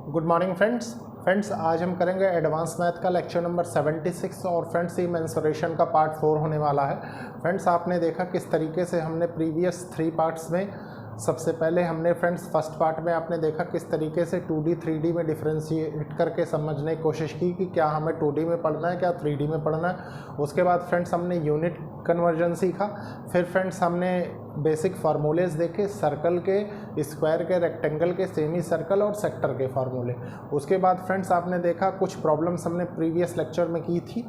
Good morning friends आज हम करेंगे एडवांस मैथ का लेक्चर नंबर 76 और फ्रेंड्स ये मेंसुरेशन का पार्ट 4 होने वाला है। फ्रेंड्स आपने देखा किस तरीके से हमने प्रीवियस 3 पार्ट्स में सबसे पहले हमने फ्रेंड्स फर्स्ट पार्ट में आपने देखा किस तरीके से 2D 3D में डिफ्रेंशिएट करके समझने की कोशिश की कि क्या हमें 2D में पढ़ना है क्या 3D में पढ़ना है। उसके बाद फ्रेंड्स हमने यूनिट कन्वर्जन सीखा। फिर फ्रेंड्स हमने बेसिक फार्मूलेज देखे, सर्कल के, स्क्वायर के, रेक्टेंगल के, सेमी सर्कल और सेक्टर के फार्मूले। उसके बाद फ्रेंड्स आपने देखा कुछ प्रॉब्लम्स हमने प्रीवियस लेक्चर में की थी।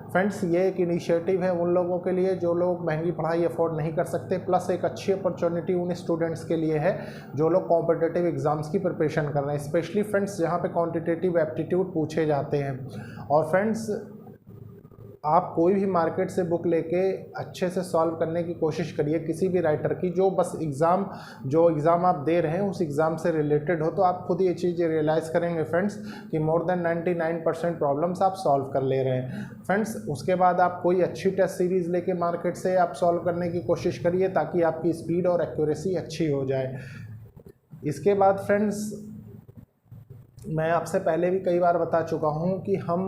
फ्रेंड्स ये एक इनिशिएटिव है उन लोगों के लिए जो लोग महंगी पढ़ाई अफोर्ड नहीं कर सकते, प्लस एक अच्छी अपॉर्चुनिटी उन स्टूडेंट्स के लिए है जो लोग कॉम्पिटिटिव एग्जाम्स की प्रिपरेशन कर रहे हैं, स्पेशली फ्रेंड्स जहाँ पे क्वांटिटेटिव एप्टीट्यूड पूछे जाते हैं। और फ्रेंड्स आप कोई भी मार्केट से बुक लेके अच्छे से सॉल्व करने की कोशिश करिए किसी भी राइटर की, जो बस जो एग्ज़ाम आप दे रहे हैं उस एग्ज़ाम से रिलेटेड हो, तो आप खुद ये चीज़ रियलाइज़ करेंगे फ्रेंड्स कि मोर देन 99% प्रॉब्लम्स आप सॉल्व कर ले रहे हैं। फ्रेंड्स उसके बाद आप कोई अच्छी टेस्ट सीरीज़ लेके मार्केट से आप सॉल्व करने की कोशिश करिए ताकि आपकी स्पीड और एक्यूरेसी अच्छी हो जाए। इसके बाद फ्रेंड्स मैं आपसे पहले भी कई बार बता चुका हूँ कि हम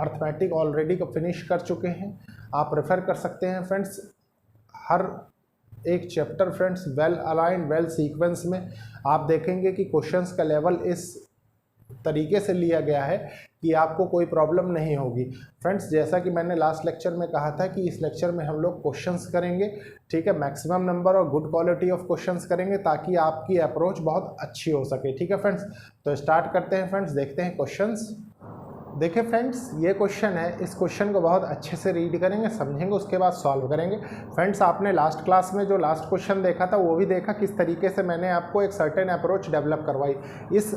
अर्थमेटिक ऑलरेडी फिनिश कर चुके हैं, आप रेफ़र कर सकते हैं फ्रेंड्स। हर एक chapter friends well aligned well sequence में आप देखेंगे कि क्वेश्चंस का लेवल इस तरीके से लिया गया है कि आपको कोई प्रॉब्लम नहीं होगी। फ्रेंड्स जैसा कि मैंने लास्ट लेक्चर में कहा था कि इस लेक्चर में हम लोग क्वेश्चंस करेंगे, ठीक है, मैक्सिमम नंबर और गुड क्वालिटी ऑफ क्वेश्चंस करेंगे ताकि आपकी अप्रोच बहुत अच्छी हो सके, ठीक है फ्रेंड्स। तो स्टार्ट करते हैं फ्रेंड्स, देखते हैं क्वेश्चंस। देखिए फ्रेंड्स ये क्वेश्चन है, इस क्वेश्चन को बहुत अच्छे से रीड करेंगे, समझेंगे, उसके बाद सॉल्व करेंगे। फ्रेंड्स आपने लास्ट क्लास में जो लास्ट क्वेश्चन देखा था वो भी देखा किस तरीके से मैंने आपको एक सर्टेन अप्रोच डेवलप करवाई। इस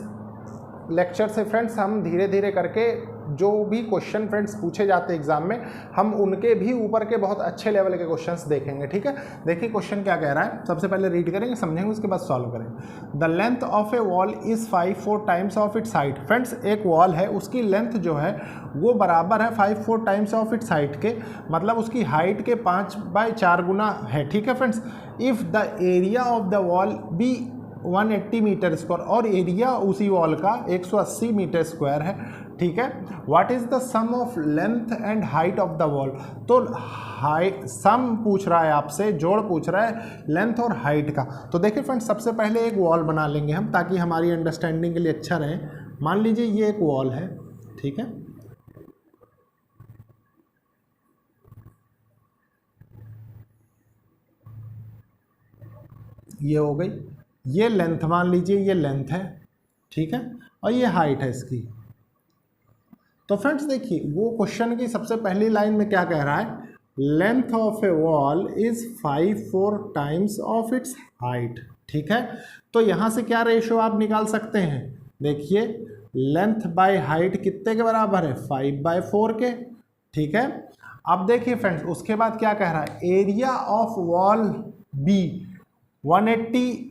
लेक्चर से फ्रेंड्स हम धीरे धीरे करके जो भी क्वेश्चन फ्रेंड्स पूछे जाते हैं एग्जाम में हम उनके भी ऊपर के बहुत अच्छे लेवल के क्वेश्चंस देखेंगे, ठीक है। देखिए क्वेश्चन क्या कह रहा है, सबसे पहले रीड करेंगे, समझेंगे, उसके बाद सॉल्व करेंगे। The length of A wall is 5 times of its height. Friends एक वॉल है, उसकी लेंथ जो है वो बराबर है 5 टाइम्स ऑफ इट्स हाइट के, मतलब उसकी हाइट के 5/4 गुना है, ठीक है friends. If the area of the wall be 180 meter square, और एरिया उसी वॉल का 180 मीटर स्क्वायर है, ठीक है। What is the sum of length and height of the wall. तो सम पूछ रहा है आपसे, जोड़ पूछ रहा है लेंथ और हाइट का। तो देखिए फ्रेंड्स सबसे पहले एक वॉल बना लेंगे हम ताकि हमारी अंडरस्टैंडिंग के लिए अच्छा रहे। मान लीजिए ये एक वॉल है, ठीक है, ये हो गई, ये लेंथ मान लीजिए, ये लेंथ है, ठीक है, और ये हाइट है इसकी। तो फ्रेंड्स देखिए वो क्वेश्चन की सबसे पहली लाइन में क्या कह रहा है, length of A wall is 5 times of its height, ठीक है। तो यहाँ से क्या रेशो आप निकाल सकते हैं, देखिए लेंथ बाय हाइट कितने के बराबर है, 5/4 के, ठीक है। अब देखिए फ्रेंड्स उसके बाद क्या कह रहा है, area of wall be 180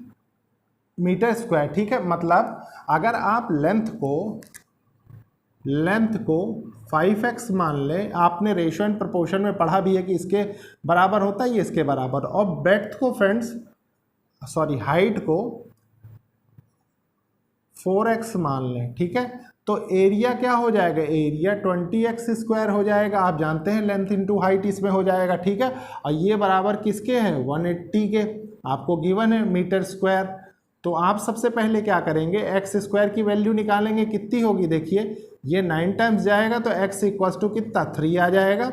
meter square, ठीक है। मतलब अगर आप लेंथ को 5x मान लें, आपने रेशियो एंड प्रोपोर्शन में पढ़ा भी है कि इसके बराबर होता है, ये इसके बराबर, और ब्रेड्थ को फ्रेंड्स हाइट को 4x मान लें, ठीक है। तो एरिया क्या हो जाएगा, एरिया 20x स्क्वायर हो जाएगा, आप जानते हैं लेंथ इंटू हाइट इसमें हो जाएगा, ठीक है। और ये बराबर किसके हैं, 180 के, आपको गिवन है मीटर स्क्वायर। तो आप सबसे पहले क्या करेंगे, एक्स स्क्वायर की वैल्यू निकालेंगे, कितनी होगी, देखिए ये 9 टाइम्स जाएगा तो x इक्वल्स टू कितना, 3 आ जाएगा,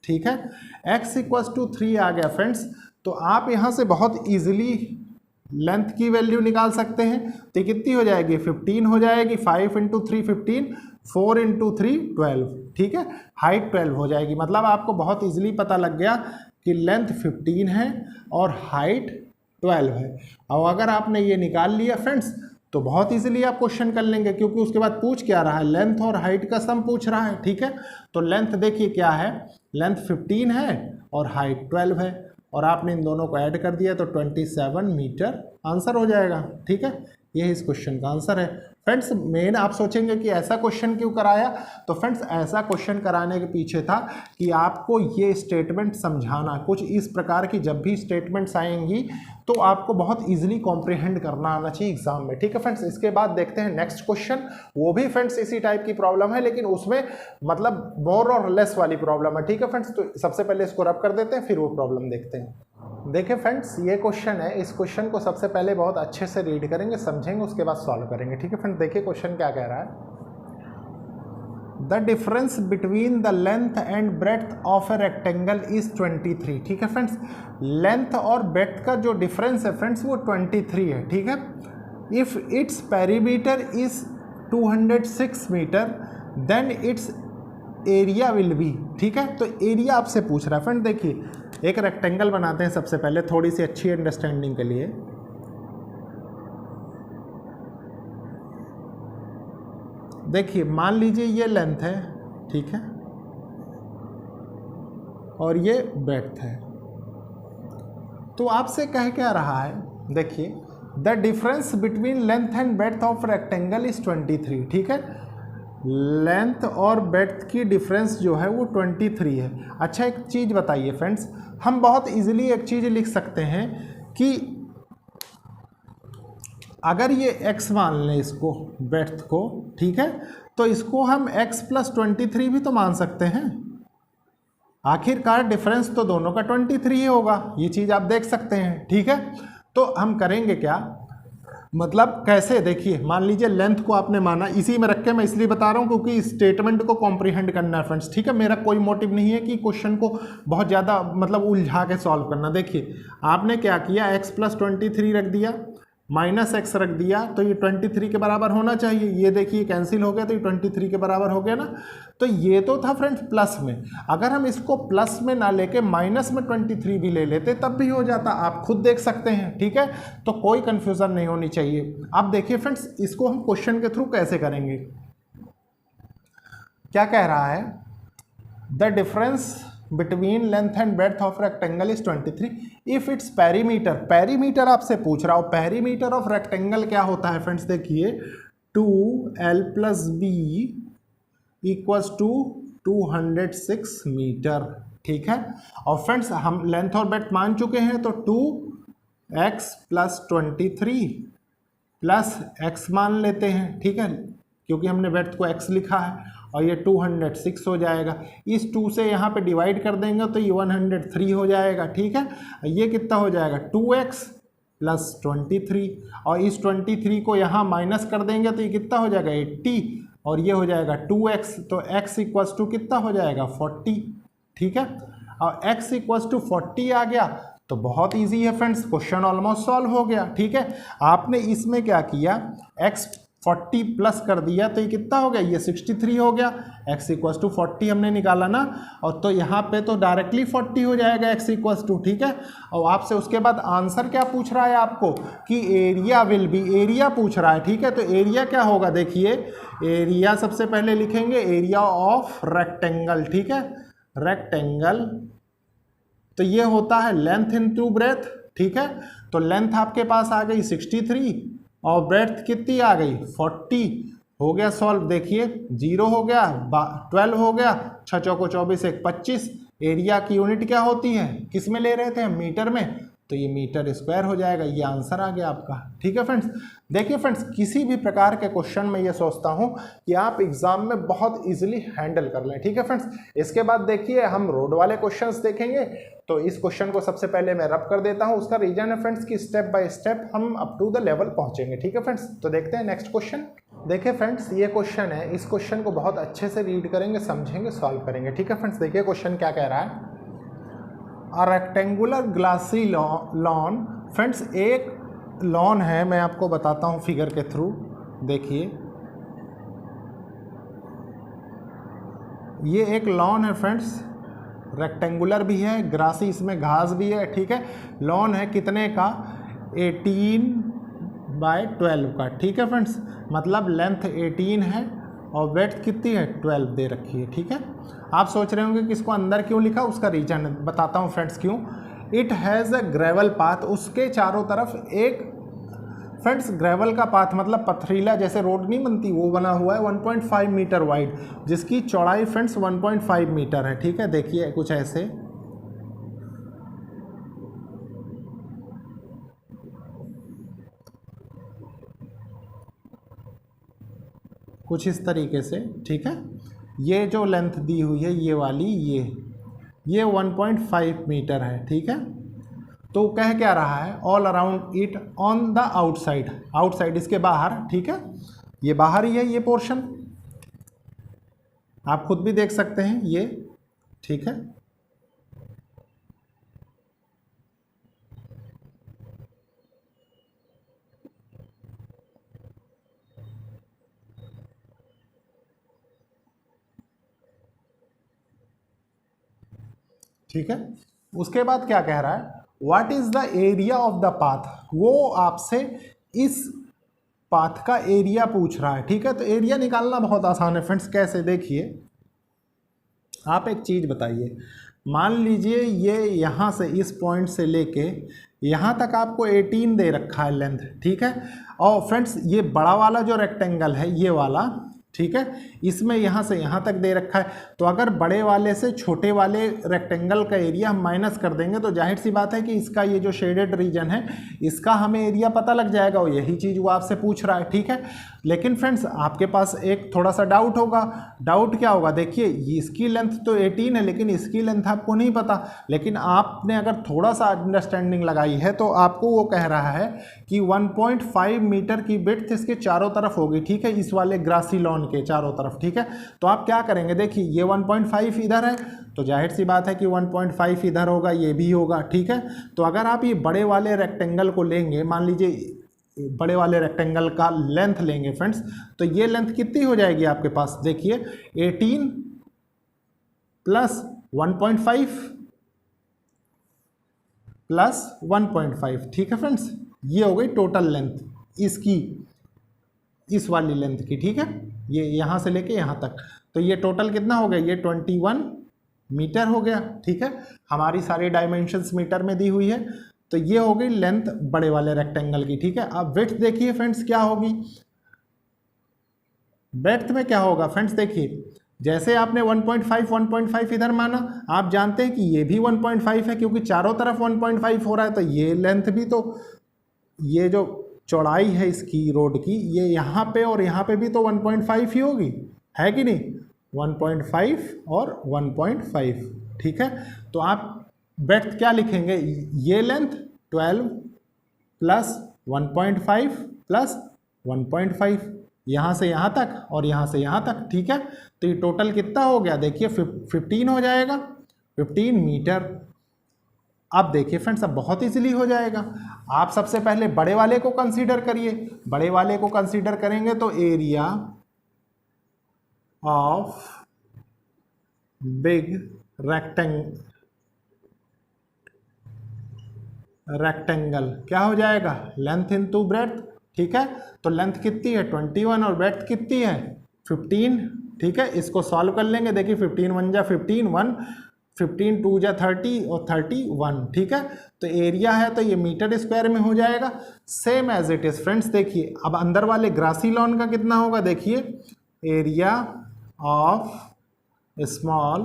ठीक है। x इक्वल्स टू 3 आ गया फ्रेंड्स। तो आप यहाँ से बहुत इजीली लेंथ की वैल्यू निकाल सकते हैं, तो कितनी हो जाएगी, 15 हो जाएगी, 5 × 3 15, 4 × 3 12, ठीक है। हाइट 12 हो जाएगी, मतलब आपको बहुत इजीली पता लग गया कि लेंथ 15 है और हाइट 12 है। और अगर आपने ये निकाल लिया फ्रेंड्स तो बहुत इजीली आप क्वेश्चन कर लेंगे, क्योंकि उसके बाद पूछ क्या रहा है, लेंथ और हाइट का सम पूछ रहा है, ठीक है। तो लेंथ देखिए क्या है, लेंथ 15 है और हाइट 12 है, और आपने इन दोनों को ऐड कर दिया तो 27 मीटर आंसर हो जाएगा, ठीक है। ये इस क्वेश्चन का आंसर है। फ्रेंड्स मेन आप सोचेंगे कि ऐसा क्वेश्चन क्यों कराया, तो फ्रेंड्स ऐसा क्वेश्चन कराने के पीछे था कि आपको ये स्टेटमेंट समझाना, कुछ इस प्रकार की जब भी स्टेटमेंट्स आएंगी तो आपको बहुत इजीली कॉम्प्रिहेंड करना आना चाहिए एग्जाम में। ठीक है फ्रेंड्स, इसके बाद देखते हैं नेक्स्ट क्वेश्चन। वो भी फ्रेंड्स इसी टाइप की प्रॉब्लम है, लेकिन उसमें मतलब मोर और लेस वाली प्रॉब्लम है। ठीक है फ्रेंड्स, तो सबसे पहले इसको रब कर देते हैं, फिर वो प्रॉब्लम देखते हैं। देखिए फ्रेंड्स ये क्वेश्चन है, इस क्वेश्चन को सबसे पहले बहुत अच्छे से रीड करेंगे, समझेंगे, उसके बाद सॉल्व करेंगे। ठीक है फ्रेंड्स, देखिए क्वेश्चन क्या कह रहा है। The difference between the length and breadth of a rectangle is 23। ठीक है फ्रेंड्स, लेंथ और ब्रेड्थ का जो डिफरेंस है फ्रेंड्स वो 23 है। ठीक है, if its perimeter is 206 meter then its area will be. ठीक है, तो एरिया आपसे पूछ रहा है। फ्रेंड देखिए एक रेक्टेंगल बनाते हैं सबसे पहले, थोड़ी सी अच्छी अंडरस्टैंडिंग के लिए। देखिए मान लीजिए ये लेंथ है, ठीक है, और ये ब्रेड्थ है। तो आपसे कह क्या रहा है, देखिए the difference between length and breadth of rectangle is 23। ठीक है, लेंथ और ब्रेड्थ की डिफरेंस जो है वो 23 है। अच्छा एक चीज़ बताइए फ्रेंड्स, हम बहुत इजीली एक चीज़ लिख सकते हैं कि अगर ये x मान लें इसको, ब्रेड्थ को, ठीक है, तो इसको हम x + 23 भी तो मान सकते हैं। आखिरकार डिफरेंस तो दोनों का 23 ही होगा, ये चीज़ आप देख सकते हैं। ठीक है, तो हम करेंगे क्या, मतलब कैसे, देखिए मान लीजिए लेंथ को आपने माना, इसी में रख के मैं इसलिए बता रहा हूँ क्योंकि स्टेटमेंट को कॉम्प्रिहेंड करना है फ्रेंड्स। ठीक है, मेरा कोई मोटिव नहीं है कि क्वेश्चन को बहुत ज़्यादा मतलब उलझा के सॉल्व करना। देखिए आपने क्या किया, x + 23 रख दिया, -x रख दिया, तो ये 23 के बराबर होना चाहिए। ये देखिए कैंसिल हो गया, तो ये 23 के बराबर हो गया ना। तो ये तो था फ्रेंड्स प्लस में, अगर हम इसको प्लस में ना लेके माइनस में 23 भी ले लेते तब भी हो जाता, आप खुद देख सकते हैं। ठीक है, तो कोई कंफ्यूजन नहीं होनी चाहिए। अब देखिए फ्रेंड्स इसको हम क्वेश्चन के थ्रू कैसे करेंगे। क्या कह रहा है, the difference between length and breadth of rectangle is 23 if its perimeter, perimeter आपसे पूछ रहा हो। पेरीमीटर ऑफ रेक्टेंगल क्या होता है फ्रेंड्स, देखिए 2l + b = 206 मीटर। ठीक है, और फ्रेंड्स हम लेंथ और ब्रेड्थ मान चुके हैं, तो 2x + 23 + x मान लेते हैं। ठीक है, क्योंकि हमने ब्रेड्थ को x लिखा है, और ये 206 हो जाएगा। इस 2 से यहाँ पे डिवाइड कर देंगे तो ये 103 हो जाएगा। ठीक है, ये कितना हो जाएगा, 2x + 23, और इस 23 को यहाँ माइनस कर देंगे तो ये कितना हो जाएगा, 80, और ये हो जाएगा 2x, तो x = कितना हो जाएगा, 40। ठीक है, और x = 40 आ गया तो बहुत इजी है फ्रेंड्स, क्वेश्चन ऑलमोस्ट सॉल्व हो गया। ठीक है, आपने इसमें क्या किया, x 40 प्लस कर दिया तो ये कितना हो गया, ये 63 हो गया। x = 40 हमने निकाला ना, और तो यहाँ पे तो डायरेक्टली 40 हो जाएगा x = ठीक है। और आपसे उसके बाद आंसर क्या पूछ रहा है आपको, कि एरिया विल बी, एरिया पूछ रहा है। ठीक है, तो एरिया क्या होगा, देखिए एरिया सबसे पहले लिखेंगे एरिया ऑफ रेक्टेंगल। ठीक है, रेक्टेंगल, तो ये होता है लेंथ इनटू ब्रेड्थ। ठीक है, तो लेंथ आपके पास आ गई 63 और ब्रेड्थ कितनी आ गई, 40। हो गया सॉल्व, देखिए 0 हो गया, 12 हो गया, 6 चौको 24, 1 25। एरिया की यूनिट क्या होती है, किस में ले रहे थे हम, मीटर में, तो ये मीटर स्क्वायर हो जाएगा। ये आंसर आ गया आपका। ठीक है फ्रेंड्स, देखिए फ्रेंड्स किसी भी प्रकार के क्वेश्चन में ये सोचता हूँ कि आप एग्जाम में बहुत इजीली हैंडल कर लें। ठीक है फ्रेंड्स, इसके बाद देखिए हम रोड वाले क्वेश्चंस देखेंगे। तो इस क्वेश्चन को सबसे पहले मैं रब कर देता हूँ, उसका रीजन है फ्रेंड्स कि स्टेप बाय स्टेप हम अप टू द लेवल पहुँचेंगे। ठीक है फ्रेंड्स, तो देखते हैं नेक्स्ट क्वेश्चन। देखिए फ्रेंड्स ये क्वेश्चन है, इस क्वेश्चन को बहुत अच्छे से रीड करेंगे, समझेंगे, सॉल्व करेंगे। ठीक है फ्रेंड्स, देखिए क्वेश्चन क्या कह रहा है, a rectangular grassy lawn. Friends एक लॉन है, मैं आपको बताता हूँ फिगर के थ्रू। देखिए ये एक लॉन है फ्रेंड्स, रेक्टेंगुलर भी है, ग्रासी, इसमें घास भी है। ठीक है, लॉन है कितने का, 18/12 का। ठीक है फ्रेंड्स, मतलब लेंथ 18 है और ब्रेड्थ कितनी है, 12 दे रखी है। ठीक है, आप सोच रहे होंगे कि इसको अंदर क्यों लिखा, उसका रीजन बताता हूँ फ्रेंड्स क्यों। It has a gravel path, उसके चारों तरफ एक फ्रेंड्स ग्रेवल का पाथ मतलब पथरीला जैसे रोड नहीं बनती वो बना हुआ है 1.5 मीटर वाइड, जिसकी चौड़ाई फ्रेंड्स 1.5 मीटर है। ठीक है, देखिए कुछ ऐसे, कुछ इस तरीके से। ठीक है, ये जो लेंथ दी हुई है ये वाली, ये 1.5 मीटर है। ठीक है, तो कह क्या रहा है, all around it on the outside, outside इसके बाहर। ठीक है, ये बाहर ही है ये पोर्शन, आप खुद भी देख सकते हैं ये। ठीक है, ठीक है, उसके बाद क्या कह रहा है, what is the area of the path, वो आपसे इस पाथ का एरिया पूछ रहा है। ठीक है, तो एरिया निकालना बहुत आसान है फ्रेंड्स। कैसे, देखिए आप एक चीज़ बताइए, मान लीजिए ये यहाँ से इस पॉइंट से लेके यहाँ तक आपको 18 दे रखा है लेंथ। ठीक है, और फ्रेंड्स ये बड़ा वाला जो रेक्टेंगल है ये वाला, ठीक है, इसमें यहाँ से यहाँ तक दे रखा है। तो अगर बड़े वाले से छोटे वाले रेक्टेंगल का एरिया हम माइनस कर देंगे तो जाहिर सी बात है कि इसका ये जो शेडेड रीजन है इसका हमें एरिया पता लग जाएगा, और यही चीज़ वो आपसे पूछ रहा है। ठीक है, लेकिन फ्रेंड्स आपके पास एक थोड़ा सा डाउट होगा। डाउट क्या होगा, देखिए इसकी लेंथ तो 18 है लेकिन इसकी लेंथ आपको नहीं पता, लेकिन आपने अगर थोड़ा सा अंडरस्टैंडिंग लगाई है तो आपको वो कह रहा है कि 1.5 मीटर की विड्थ इसके चारों तरफ होगी। ठीक है, इस वाले ग्रासी लॉन के चारों तरफ। ठीक है, तो आप क्या करेंगे, देखिए ये 1.5 इधर है तो जाहिर सी बात है कि 1.5 इधर होगा, ये भी होगा। ठीक है, तो अगर आप ये बड़े वाले रेक्टेंगल को लेंगे, मान लीजिए बड़े वाले रेक्टेंगल का लेंथ लेंगे फ्रेंड्स, तो ये लेंथ कितनी हो जाएगी आपके पास, देखिए 18 प्लस 1.5 प्लस 1.5। ठीक है फ्रेंड्स, ये हो गई टोटल लेंथ इसकी, इस वाली लेंथ की। ठीक है, ये यहाँ से लेके यहाँ तक, तो ये टोटल कितना हो गया, ये 21 मीटर हो गया। ठीक है, हमारी सारी डायमेंशंस मीटर में दी हुई है, तो ये हो गई लेंथ बड़े वाले रेक्टेंगल की। ठीक है, अब विड्थ देखिए फ्रेंड्स क्या होगी, ब्रेड्थ में क्या होगा फ्रेंड्स, देखिए जैसे आपने 1.5 इधर माना, आप जानते हैं कि ये भी 1.5 है क्योंकि चारों तरफ 1.5 हो रहा है, तो ये लेंथ भी, तो ये जो चौड़ाई है इसकी रोड की, ये यहाँ पे और यहाँ पे भी तो 1.5 ही होगी, है कि नहीं, 1.5 और 1.5। ठीक है, तो आप ब्रेड्थ क्या लिखेंगे, ये लेंथ 12 प्लस 1.5 प्लस 1.5, यहाँ से यहाँ तक और यहाँ से यहाँ तक। ठीक है, तो ये टोटल कितना हो गया, देखिए 15 हो जाएगा, 15 मीटर। अब देखिए फ्रेंड्स, अब बहुत इजीली हो जाएगा। आप सबसे पहले बड़े वाले को कंसीडर करिए, बड़े वाले को कंसीडर करेंगे तो एरिया ऑफ बिग रेक्टेंगल क्या हो जाएगा, लेंथ इनटू ब्रेड्थ। ठीक है, तो लेंथ कितनी है 21 और ब्रेड्थ कितनी है 15। ठीक है, इसको सॉल्व कर लेंगे, देखिए 15 1 जा 15, 1 15 2 जा 30 और 31। ठीक है, तो एरिया है तो ये मीटर स्क्वायर में हो जाएगा, same as it is friends. देखिए अब अंदर वाले ग्रासी लॉन का कितना होगा, देखिए एरिया ऑफ स्मॉल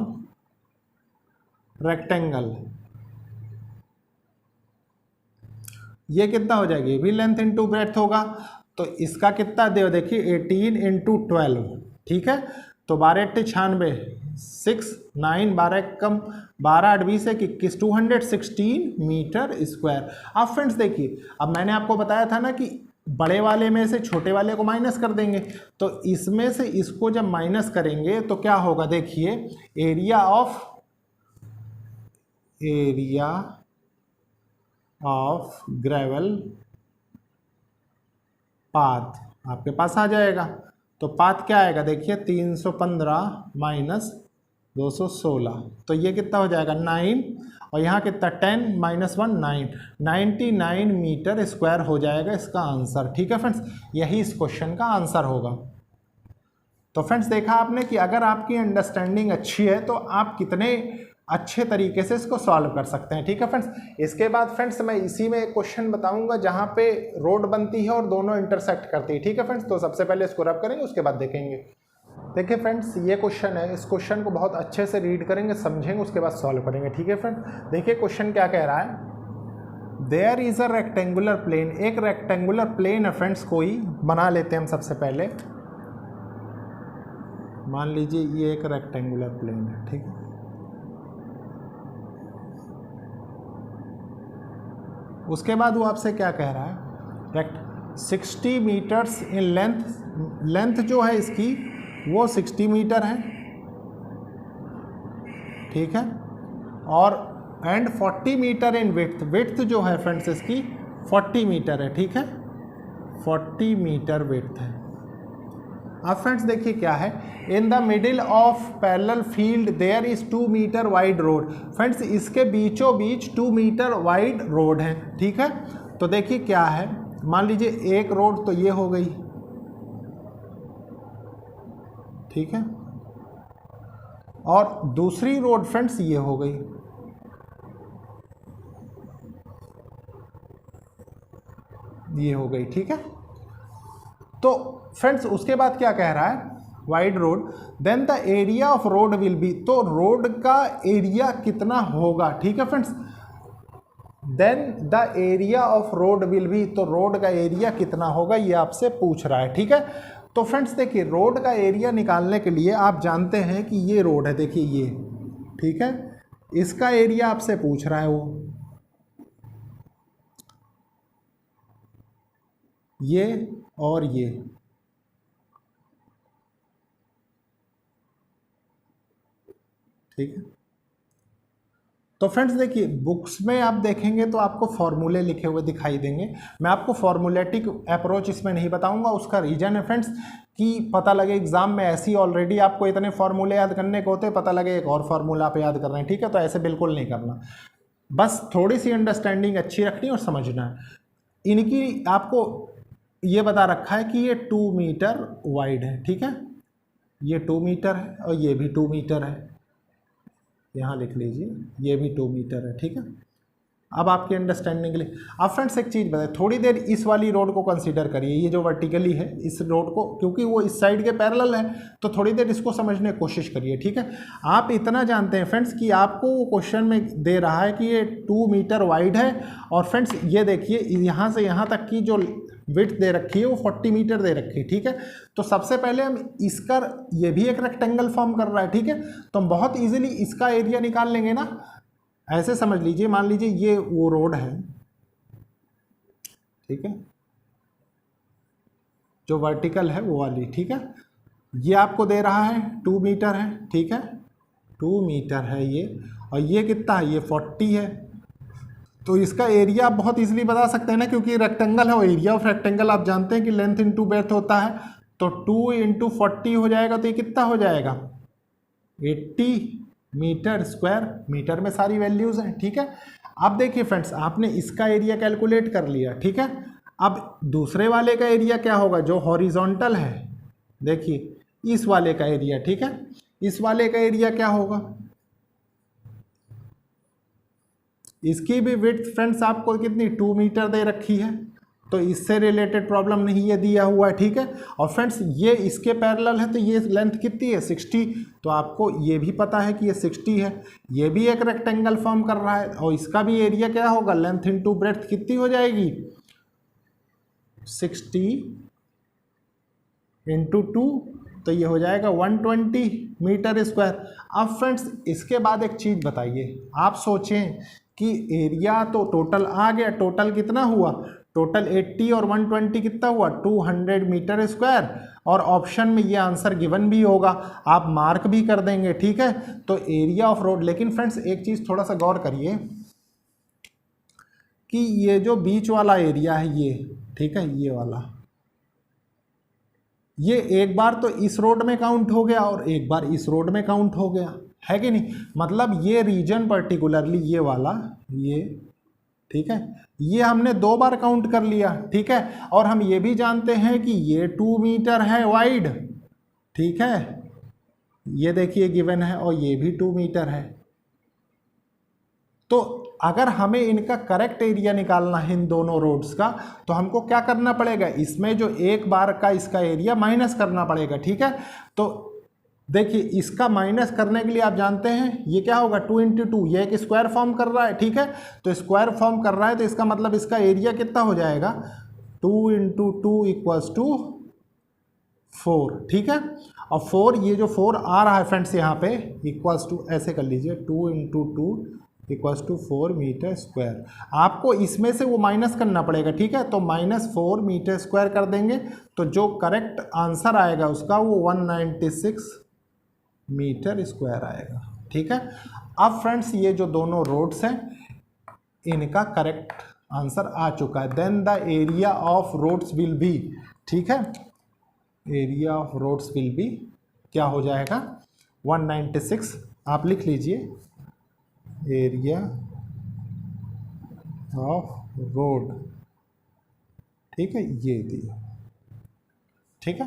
रेक्टेंगल, ये कितना हो जाएगी, ये भी लेंथ इनटू ब्रेड्थ होगा, तो इसका कितना दे, देखिए 18 इंटू 12। ठीक है, तो 12 8 96, 6 9 12 कम 12 8 20 21, 216 मीटर स्क्वायर। अब फ्रेंड्स देखिए, अब मैंने आपको बताया था ना कि बड़े वाले में से छोटे वाले को माइनस कर देंगे, तो इसमें से इसको जब माइनस करेंगे तो क्या होगा, देखिए एरिया ऑफ ग्रेवल पाथ आपके पास आ जाएगा। तो पाथ क्या आएगा, देखिए 315 माइनस 216, तो ये कितना हो जाएगा 9, और यहाँ कितना 10 माइनस 1 9, 99 मीटर स्क्वायर हो जाएगा इसका आंसर। ठीक है फ्रेंड्स, यही इस क्वेश्चन का आंसर होगा। तो फ्रेंड्स देखा आपने कि अगर आपकी अंडरस्टैंडिंग अच्छी है तो आप कितने अच्छे तरीके से इसको सॉल्व कर सकते हैं। ठीक है फ्रेंड्स, इसके बाद फ्रेंड्स मैं इसी में एक क्वेश्चन बताऊंगा जहां पे रोड बनती है और दोनों इंटरसेक्ट करती है। ठीक है फ्रेंड्स, तो सबसे पहले इसको रब करेंगे, उसके बाद देखेंगे। देखिए फ्रेंड्स, ये क्वेश्चन है, इस क्वेश्चन को बहुत अच्छे से रीड करेंगे, समझेंगे, उसके बाद सॉल्व करेंगे। ठीक है फ्रेंड्स, देखिए क्वेश्चन क्या कह रहा है। There is a rectangular plane, एक रेक्टेंगुलर प्लेन है फ्रेंड्स, कोई बना लेते हैं हम सबसे पहले। मान लीजिए ये एक रेक्टेंगुलर प्लेन है। ठीक है, उसके बाद वो आपसे क्या कह रहा है, 60 मीटर्स इन लेंथ, लेंथ जो है इसकी वो 60 मीटर है। ठीक है, और and 40 meter in width, width जो है फ्रेंड्स इसकी 40 मीटर है। ठीक है, 40 मीटर विड्थ है। अब फ्रेंड्स देखिए क्या है, in the middle of parallel field there is 2 meter wide road. Friends इसके बीचों बीच 2 मीटर वाइड रोड है। ठीक है, तो देखिए क्या है, मान लीजिए एक रोड तो ये हो गई। ठीक है, और दूसरी रोड फ्रेंड्स ये हो गई। ये हो गई। ठीक है, तो फ्रेंड्स उसके बाद क्या कह रहा है, wide road, then the area of road will be, तो रोड का एरिया कितना होगा। ठीक है friends, then the area of road will be, तो रोड का एरिया कितना होगा ये आपसे पूछ रहा है। ठीक है, तो फ्रेंड्स देखिए रोड का एरिया निकालने के लिए आप जानते हैं कि ये रोड है, देखिए ये। ठीक है, इसका एरिया आपसे पूछ रहा है वो, ये और ये। ठीक है, तो फ्रेंड्स देखिए बुक्स में आप देखेंगे तो आपको फॉर्मूले लिखे हुए दिखाई देंगे। मैं आपको फॉर्मूलेटिक अप्रोच इसमें नहीं बताऊंगा, उसका रीजन है फ्रेंड्स कि पता लगे एग्जाम में ऐसी ऑलरेडी आपको इतने फॉर्मूले याद करने को होते, पता लगे एक और फॉर्मूला आप याद कर रहे हैं। ठीक है, तो ऐसे बिल्कुल नहीं करना, बस थोड़ी सी अंडरस्टैंडिंग अच्छी रखनी और समझना है। इनकी आपको ये बता रखा है कि ये 2 मीटर वाइड है। ठीक है, ये 2 मीटर है और ये भी 2 मीटर है, यहाँ लिख लीजिए ये भी 2 मीटर है। ठीक है, अब आपकी अंडरस्टैंडिंग के लिए अब फ्रेंड्स एक चीज़ बताएं, थोड़ी देर इस वाली रोड को कंसीडर करिए, ये जो वर्टिकली है इस रोड को, क्योंकि वो इस साइड के पैरेलल है, तो थोड़ी देर इसको समझने की कोशिश करिए। ठीक है, आप इतना जानते हैं फ्रेंड्स कि आपको वो क्वेश्चन में दे रहा है कि ये 2 मीटर वाइड है, और फ्रेंड्स ये देखिए यहाँ से यहाँ तक की जो विड्थ दे रखी है वो 40 मीटर दे रखी है। ठीक है, तो सबसे पहले हम इसका, ये भी एक रेक्टेंगल फॉर्म कर रहा है। ठीक है, तो हम बहुत इजीली इसका एरिया निकाल लेंगे ना। ऐसे समझ लीजिए, मान लीजिए ये वो रोड है। ठीक है, जो वर्टिकल है वो वाली। ठीक है, ये आपको दे रहा है 2 मीटर है। ठीक है, 2 मीटर है ये, और ये कितना है, ये 40 है। तो इसका एरिया आप बहुत इजीली बता सकते हैं ना, क्योंकि रेक्टेंगल है, और एरिया ऑफ रेक्टेंगल आप जानते हैं कि लेंथ इंटू ब्रेथ होता है, तो 2 इंटू 40 हो जाएगा, तो ये कितना हो जाएगा, 80 मीटर स्क्वायर। मीटर में सारी वैल्यूज हैं। ठीक है, अब देखिए फ्रेंड्स आपने इसका एरिया कैलकुलेट कर लिया। ठीक है, अब दूसरे वाले का एरिया क्या होगा, जो हॉरिजॉन्टल है, देखिए इस वाले का एरिया। ठीक है, इस वाले का एरिया क्या होगा, इसकी भी विड्थ फ्रेंड्स आपको कितनी 2 मीटर दे रखी है, तो इससे रिलेटेड प्रॉब्लम नहीं ये दिया हुआ है। ठीक है, और फ्रेंड्स ये इसके पैरेलल है, तो ये लेंथ कितनी है 60, तो आपको ये भी पता है कि ये 60 है। ये भी एक रेक्टेंगल फॉर्म कर रहा है, और इसका भी एरिया क्या होगा, लेंथ इंटू ब्रेथ कितनी हो जाएगी, 60 इंटू 2, तो ये हो जाएगा 120 मीटर स्क्वायर। अब फ्रेंड्स इसके बाद एक चीज़ बताइए, आप सोचें कि एरिया तो टोटल आ गया, टोटल कितना हुआ, टोटल 80 और 120 कितना हुआ, 200 मीटर स्क्वायर, और ऑप्शन में ये आंसर गिवन भी होगा, आप मार्क भी कर देंगे। ठीक है, तो एरिया ऑफ रोड। लेकिन फ्रेंड्स एक चीज़ थोड़ा सा गौर करिए कि ये जो बीच वाला एरिया है ये, ठीक है, ये वाला, ये एक बार तो इस रोड में काउंट हो गया और एक बार इस रोड में काउंट हो गया, है कि नहीं, मतलब ये रीजन पर्टिकुलरली ये वाला, ये, ठीक है, ये हमने 2 बार काउंट कर लिया। ठीक है, और हम ये भी जानते हैं कि ये 2 मीटर है वाइड। ठीक है, ये देखिए गिवन है, और ये भी 2 मीटर है। तो अगर हमें इनका करेक्ट एरिया निकालना है इन दोनों रोड्स का, तो हमको क्या करना पड़ेगा, इसमें जो एक बार का इसका एरिया माइनस करना पड़ेगा, ठीक है। तो देखिए इसका माइनस करने के लिए आप जानते हैं ये क्या होगा, 2 इंटू 2, ये एक स्क्वायर फॉर्म कर रहा है, ठीक है। तो स्क्वायर फॉर्म कर रहा है तो इसका मतलब इसका एरिया कितना हो जाएगा, 2 इंटू 2 इक्वल्स टू 4, ठीक है। और 4, ये जो 4 आ रहा है फ्रेंड्स यहाँ पे इक्वल्स टू, ऐसे कर लीजिए 2 into 2 equals to 4 meter square. आपको इसमें से वो माइनस करना पड़ेगा, ठीक है। तो -4 मीटर स्क्वायर कर देंगे तो जो करेक्ट आंसर आएगा उसका वो 196 मीटर स्क्वायर आएगा, ठीक है। अब फ्रेंड्स ये जो दोनों रोड्स हैं इनका करेक्ट आंसर आ चुका है। Then the area of roads will be, ठीक है, area of roads will be क्या हो जाएगा, 196। आप लिख लीजिए एरिया ऑफ रोड, ठीक है, ये दिया, ठीक है।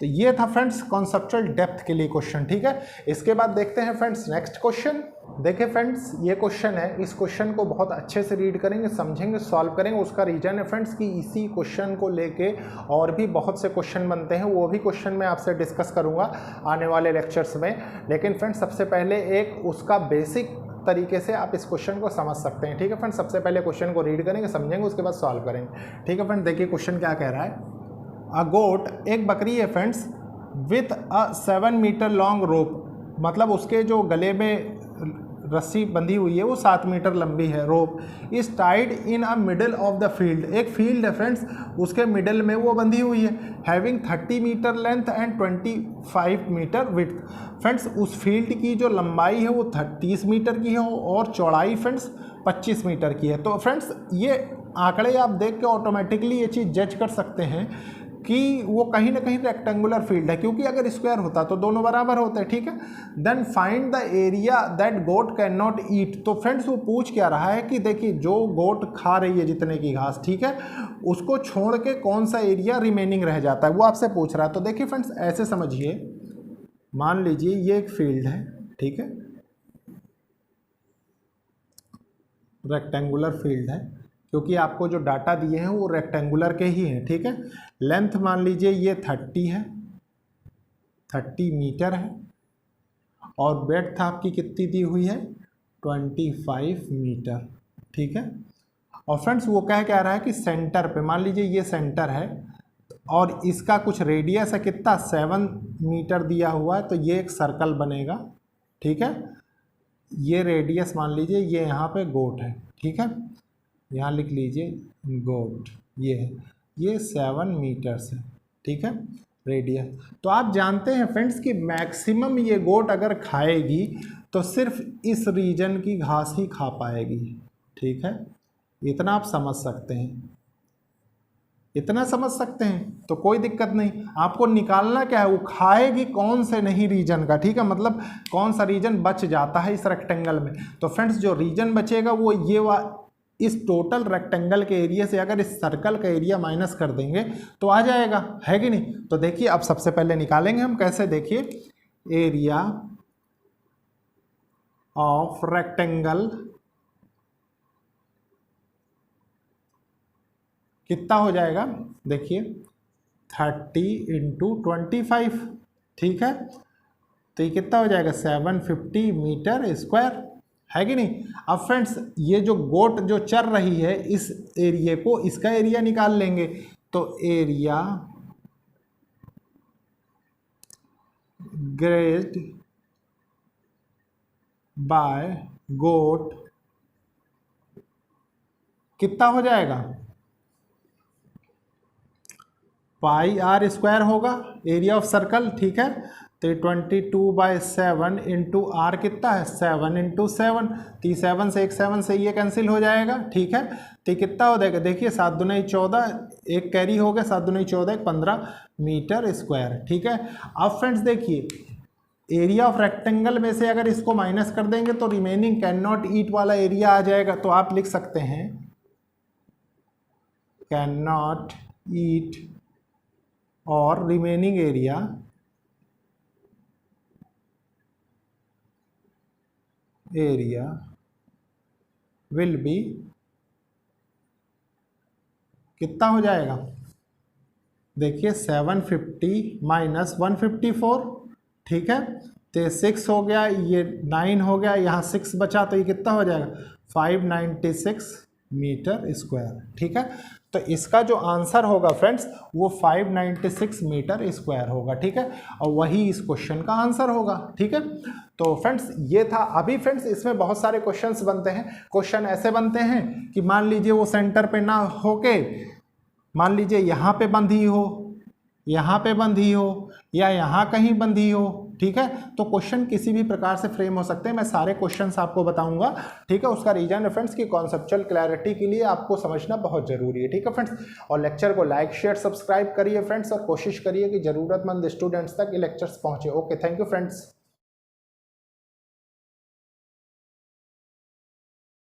तो ये था फ्रेंड्स कॉन्सेप्चुअल डेप्थ के लिए क्वेश्चन, ठीक है। इसके बाद देखते हैं फ्रेंड्स नेक्स्ट क्वेश्चन। देखिए फ्रेंड्स ये क्वेश्चन है, इस क्वेश्चन को बहुत अच्छे से रीड करेंगे, समझेंगे, सॉल्व करेंगे। उसका रीजन है फ्रेंड्स कि इसी क्वेश्चन को लेके और भी बहुत से क्वेश्चन बनते हैं, वो भी क्वेश्चन मैं आपसे डिस्कस करूंगा आने वाले लेक्चर्स में। लेकिन फ्रेंड्स सबसे पहले एक उसका बेसिक तरीके से आप इस क्वेश्चन को समझ सकते हैं, ठीक है फ्रेंड्स। सबसे पहले क्वेश्चन को रीड करेंगे, समझेंगे, उसके बाद सॉल्व करेंगे, ठीक है फ्रेंड्स। देखिए क्वेश्चन क्या कह रहा है, अ गोट, एक बकरी है friends, with a 7 meter long rope, मतलब उसके जो गले में रस्सी बंधी हुई है वो 7 मीटर लंबी है rope, is tied in a middle of the field, एक फील्ड है फ्रेंड्स, उसके मिडल में वो बंधी हुई है, having 30 metre length and 25 metre width. Friends उस फील्ड की जो लंबाई है वो 30 मीटर की है और चौड़ाई फ्रेंड्स 25 मीटर की है। तो फ्रेंड्स ये आंकड़े आप देख के ऑटोमेटिकली ये चीज़ जज कर सकते हैं कि वो कहीं ना कहीं रेक्टेंगुलर फील्ड है, क्योंकि अगर स्क्वायर होता तो दोनों बराबर होते, ठीक है। Then find the area that goat can not eat. तो फ्रेंड्स वो पूछ क्या रहा है कि देखिए जो गोट खा रही है जितने की घास, ठीक है, उसको छोड़ के कौन सा एरिया रिमेनिंग रह जाता है वो आपसे पूछ रहा है। तो देखिए फ्रेंड्स ऐसे समझिए, मान लीजिए ये एक फील्ड है, ठीक है, रेक्टेंगुलर फील्ड है, क्योंकि आपको जो डाटा दिए हैं वो रेक्टेंगुलर के ही हैं, ठीक है। लेंथ मान लीजिए ये 30 है, 30 मीटर है, और ब्रेड्थ आपकी कितनी दी हुई है, 25 मीटर, ठीक है। और फ्रेंड्स वो कह रहा है कि सेंटर पे, मान लीजिए ये सेंटर है और इसका कुछ रेडियस है कितना, 7 मीटर दिया हुआ है, तो ये एक सर्कल बनेगा, ठीक है। ये रेडियस मान लीजिए ये यहाँ पे गोट है, ठीक है, यहाँ लिख लीजिए गोट, ये है, ये 7 मीटर्स है, ठीक है, रेडियस। तो आप जानते हैं फ्रेंड्स कि मैक्सिमम ये गोट अगर खाएगी तो सिर्फ इस रीजन की घास ही खा पाएगी, ठीक है। इतना आप समझ सकते हैं, इतना समझ सकते हैं, तो कोई दिक्कत नहीं। आपको निकालना क्या है, वो खाएगी कौन से नहीं रीजन का, ठीक है, मतलब कौन सा रीजन बच जाता है इस रेक्टेंगल में। तो फ्रेंड्स जो रीजन बचेगा वो ये इस टोटल रेक्टेंगल के एरिया से अगर इस सर्कल का एरिया माइनस कर देंगे तो आ जाएगा, है कि नहीं। तो देखिए अब सबसे पहले निकालेंगे हम कैसे, देखिए एरिया ऑफ रेक्टेंगल कितना हो जाएगा, देखिए 30 इंटू 25, ठीक है, तो ये कितना हो जाएगा 750 मीटर स्क्वायर, है कि नहीं। अब फ्रेंड्स ये जो गोट जो चर रही है इस एरिया को, इसका एरिया निकाल लेंगे, तो एरिया ग्रेज्ड बाय गोट कितना हो जाएगा, पाई आर स्क्वायर होगा एरिया ऑफ सर्कल, ठीक है। तो 22/7 इंटू आर कितना है, 7 इंटू 7, तो 7 से एक 7 से ये कैंसिल हो जाएगा, ठीक है। तो कितना हो जाएगा, देखिए 7 दूनी 14, एक कैरी हो गया, 7 दूनी 14, 15 मीटर स्क्वायर, ठीक है। अब फ्रेंड्स देखिए एरिया ऑफ रेक्टेंगल में से अगर इसको माइनस कर देंगे तो रिमेनिंग कैन नॉट ईट वाला एरिया आ जाएगा। तो आप लिख सकते हैं कैन नॉट ईट और रिमेनिंग एरिया विल बी, कितना हो जाएगा, देखिए 750 माइनस 154, ठीक है, तो 6 हो गया, ये 9 हो गया, यहाँ 6 बचा, तो ये कितना हो जाएगा 596 मीटर स्क्वायर, ठीक है। तो इसका जो आंसर होगा फ्रेंड्स वो 596 मीटर स्क्वायर होगा, ठीक है, और वही इस क्वेश्चन का आंसर होगा, ठीक है। तो फ्रेंड्स ये था। अभी फ्रेंड्स इसमें बहुत सारे क्वेश्चंस बनते हैं। क्वेश्चन ऐसे बनते हैं कि मान लीजिए वो सेंटर पे ना होके, मान लीजिए यहाँ पे बंधी हो, यहाँ पे बंधी हो, या यहाँ कहीं बंधी हो, ठीक है। तो क्वेश्चन किसी भी प्रकार से फ्रेम हो सकते हैं, मैं सारे क्वेश्चंस आपको बताऊंगा, ठीक है। उसका रीजन है फ्रेंड्स की कॉन्सेप्चुअल क्लैरिटी के लिए आपको समझना बहुत जरूरी है, ठीक है फ्रेंड्स। और लेक्चर को लाइक शेयर सब्सक्राइब करिए फ्रेंड्स, और कोशिश करिए कि जरूरतमंद स्टूडेंट्स तक ये लेक्चर्स पहुंचे। Okay, thank you friends.